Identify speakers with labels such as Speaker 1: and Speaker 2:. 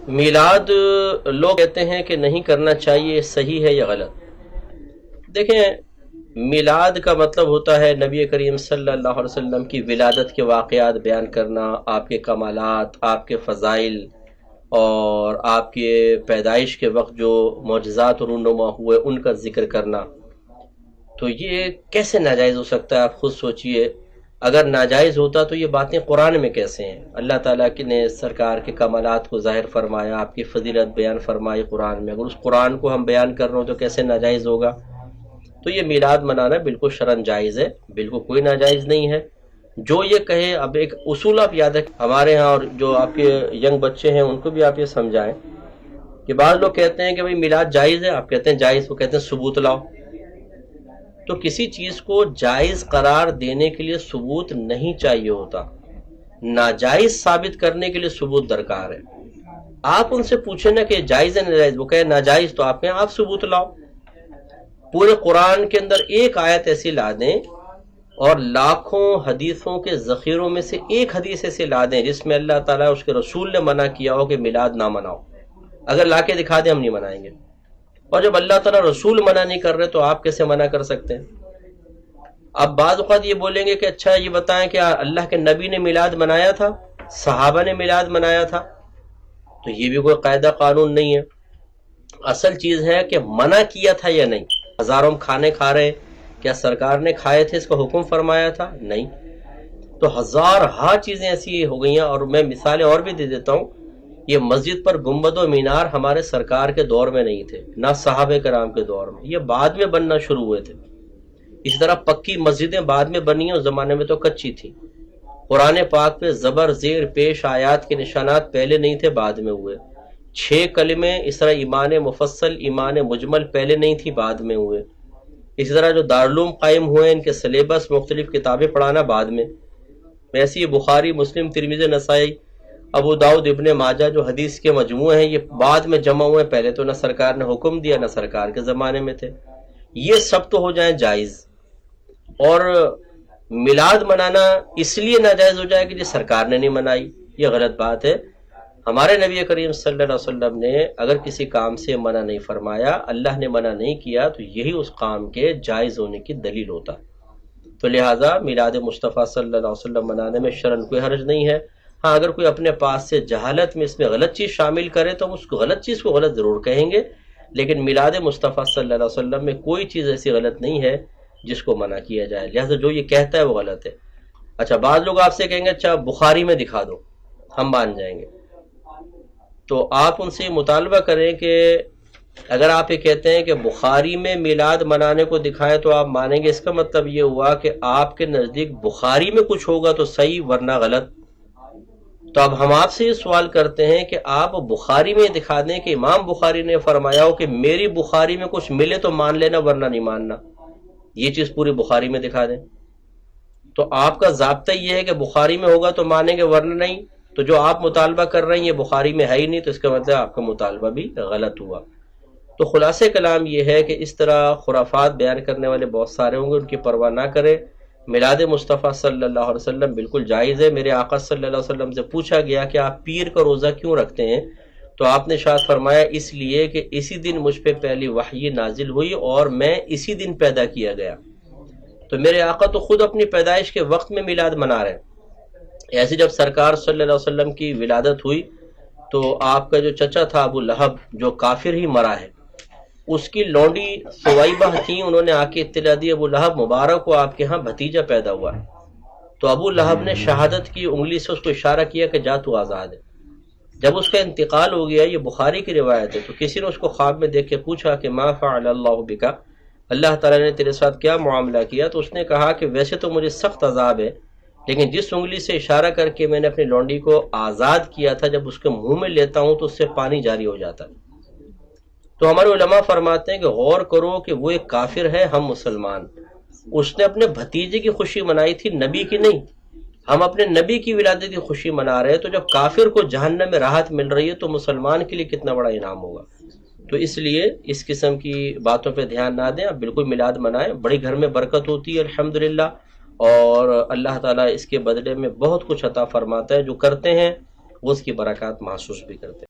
Speaker 1: میلاد لوگ کہتے ہیں کہ نہیں کرنا چاہیے، صحیح ہے یا غلط؟ دیکھیں، میلاد کا مطلب ہوتا ہے نبی کریم صلی اللہ علیہ وسلم کی ولادت کے واقعات بیان کرنا، آپ کے کمالات، آپ کے فضائل، اور آپ کے پیدائش کے وقت جو معجزات رونما ہوئے ان کا ذکر کرنا۔ تو یہ کیسے ناجائز ہو سکتا ہے؟ آپ خود سوچئے، اگر ناجائز ہوتا تو یہ باتیں قرآن میں کیسے ہیں؟ اللہ تعالیٰ کی نے سرکار کے کمالات کو ظاہر فرمایا، آپ کی فضیلت بیان فرمائی قرآن میں، اگر اس قرآن کو ہم بیان کر رہے ہوں تو کیسے ناجائز ہوگا؟ تو یہ میلاد منانا بالکل شرعاً جائز ہے، بالکل کوئی ناجائز نہیں ہے۔ جو یہ کہے، اب ایک اصول آپ یاد رکھیں ہمارے ہاں، اور جو آپ کے ینگ بچے ہیں ان کو بھی آپ یہ سمجھائیں کہ بعض لوگ کہتے ہیں کہ بھئی میلاد جائز ہے، آپ کہتے ہیں جائز، وہ کہتے ہیں ثبوت لاؤ۔ تو کسی چیز کو جائز قرار دینے کے لیے ثبوت نہیں چاہیے ہوتا، ناجائز ثابت کرنے کے لیے ثبوت درکار ہے۔ آپ ان سے پوچھیں نا کہ جائز ہے ناجائز، وہ کہے ناجائز، تو آپ کہیں آپ ثبوت لاؤ۔ پورے قرآن کے اندر ایک آیت ایسی لا دیں اور لاکھوں حدیثوں کے ذخیروں میں سے ایک حدیث ایسے لا دیں جس میں اللہ تعالیٰ اس کے رسول نے منع کیا ہو کہ میلاد نہ مناؤ، اگر لا کے دکھا دیں ہم نہیں منائیں گے۔ اور جب اللہ تعالیٰ رسول منع نہیں کر رہے تو آپ کیسے منع کر سکتے ہیں؟ اب بعض اوقات یہ بولیں گے کہ اچھا یہ بتائیں کہ اللہ کے نبی نے میلاد منایا تھا، صحابہ نے میلاد منایا تھا؟ تو یہ بھی کوئی قاعدہ قانون نہیں ہے۔ اصل چیز ہے کہ منع کیا تھا یا نہیں۔ ہزاروں کھانے کھا رہے، کیا سرکار نے کھائے تھے، اس کا حکم فرمایا تھا؟ نہیں۔ تو ہزارہا چیزیں ایسی ہو گئی ہیں، اور میں مثالیں اور بھی دے دیتا ہوں۔ یہ مسجد پر گنبد و مینار ہمارے سرکار کے دور میں نہیں تھے، نہ صحابہ کرام کے دور میں، یہ بعد میں بننا شروع ہوئے تھے۔ اسی طرح پکی مسجدیں بعد میں بنی ہیں، اس زمانے میں تو کچی تھی۔ قرآن پاک پہ زبر زیر پیش آیات کے نشانات پہلے نہیں تھے، بعد میں ہوئے۔ 6 کلمے، اس طرح ایمان مفصل، ایمان مجمل پہلے نہیں تھی، بعد میں ہوئے۔ اسی طرح جو دارالعلوم قائم ہوئے، ان کے سلیبس، مختلف کتابیں پڑھانا بعد میں۔ ویسے یہ بخاری، مسلم، ترمذی، نسائی، ابو داؤد، ابن ماجہ جو حدیث کے مجموعے ہیں، یہ بعد میں جمع ہوئے، پہلے تو نہ سرکار نے حکم دیا نہ سرکار کے زمانے میں تھے۔ یہ سب تو ہو جائیں جائز، اور میلاد منانا اس لیے ناجائز ہو جائے کہ جی سرکار نے نہیں منائی، یہ غلط بات ہے۔ ہمارے نبی کریم صلی اللہ علیہ وسلم نے اگر کسی کام سے منع نہیں فرمایا، اللہ نے منع نہیں کیا، تو یہی اس کام کے جائز ہونے کی دلیل ہوتا ہے۔ تو لہٰذا میلاد مصطفیٰ صلی اللہ علیہ وسلم منانے میں شرعاً کوئی حرج نہیں ہے۔ ہاں، اگر کوئی اپنے پاس سے جہالت میں اس میں غلط چیز شامل کرے تو ہم اس کو غلط چیز کو غلط ضرور کہیں گے، لیکن میلاد مصطفیٰ صلی اللہ علیہ وسلم میں کوئی چیز ایسی غلط نہیں ہے جس کو منع کیا جائے، لہٰذا جو یہ کہتا ہے وہ غلط ہے۔ اچھا، بعض لوگ آپ سے کہیں گے اچھا بخاری میں دکھا دو، ہم مان جائیں گے۔ تو آپ ان سے مطالبہ کریں کہ اگر آپ یہ کہتے ہیں کہ بخاری میں میلاد منانے کو دکھائیں تو آپ مانیں گے، اس کا مطلب یہ ہوا کہ آپ کے نزدیک بخاری میں کچھ ہوگا تو صحیح ورنہ غلط۔ تو اب ہم آپ سے یہ سوال کرتے ہیں کہ آپ بخاری میں دکھا دیں کہ امام بخاری نے فرمایا ہو کہ میری بخاری میں کچھ ملے تو مان لینا ورنہ نہیں ماننا، یہ چیز پوری بخاری میں دکھا دیں۔ تو آپ کا ضابطہ یہ ہے کہ بخاری میں ہوگا تو مانیں گے ورنہ نہیں، تو جو آپ مطالبہ کر رہے ہیں یہ بخاری میں ہے ہی نہیں، تو اس کا مطلب آپ کا مطالبہ بھی غلط ہوا۔ تو خلاصہ کلام یہ ہے کہ اس طرح خرافات بیان کرنے والے بہت سارے ہوں گے، ان کی پرواہ نہ کریں۔ میلاد مصطفیٰ صلی اللہ علیہ وسلم بالکل جائز ہے۔ میرے آقا صلی اللہ علیہ وسلم سے پوچھا گیا کہ آپ پیر کا روزہ کیوں رکھتے ہیں، تو آپ نے ارشاد فرمایا اس لیے کہ اسی دن مجھ پہ پہلی وحی نازل ہوئی اور میں اسی دن پیدا کیا گیا۔ تو میرے آقا تو خود اپنی پیدائش کے وقت میں میلاد منا رہے ہیں۔ ایسے جب سرکار صلی اللہ علیہ وسلم کی ولادت ہوئی تو آپ کا جو چچا تھا ابو لہب، جو کافر ہی مرا ہے، اس کی لونڈی سویبہ تھیں، انہوں نے آ کے اطلاع دی ابو لہب مبارک کو آپ کے ہاں بھتیجا پیدا ہوا ہے۔ تو ابو لہب نے شہادت کی انگلی سے اس کو اشارہ کیا کہ جا تو آزاد ہے۔ جب اس کا انتقال ہو گیا، یہ بخاری کی روایت ہے، تو کسی نے اس کو خواب میں دیکھ کے پوچھا کہ ما فعل اللہ بکا، اللہ تعالیٰ نے تیرے ساتھ کیا معاملہ کیا؟ تو اس نے کہا کہ ویسے تو مجھے سخت عذاب ہے، لیکن جس انگلی سے اشارہ کر کے میں نے اپنی لونڈی کو آزاد کیا تھا، جب اس کے منہ میں لیتا ہوں تو اس سے پانی جاری ہو جاتا ہے۔ تو ہمارے علماء فرماتے ہیں کہ غور کرو کہ وہ ایک کافر ہے، ہم مسلمان، اس نے اپنے بھتیجے کی خوشی منائی تھی، نبی کی نہیں۔ ہم اپنے نبی کی ولادت کی خوشی منا رہے ہیں، تو جب کافر کو جہنم میں راحت مل رہی ہے تو مسلمان کے لیے کتنا بڑا انعام ہوگا۔ تو اس لیے اس قسم کی باتوں پہ دھیان نہ دیں، اب بالکل میلاد منائیں، بڑی گھر میں برکت ہوتی ہے الحمدللہ، اور اللہ تعالیٰ اس کے بدلے میں بہت کچھ عطا فرماتا ہے۔ جو کرتے ہیں وہ اس کی برکات محسوس بھی کرتے ہیں۔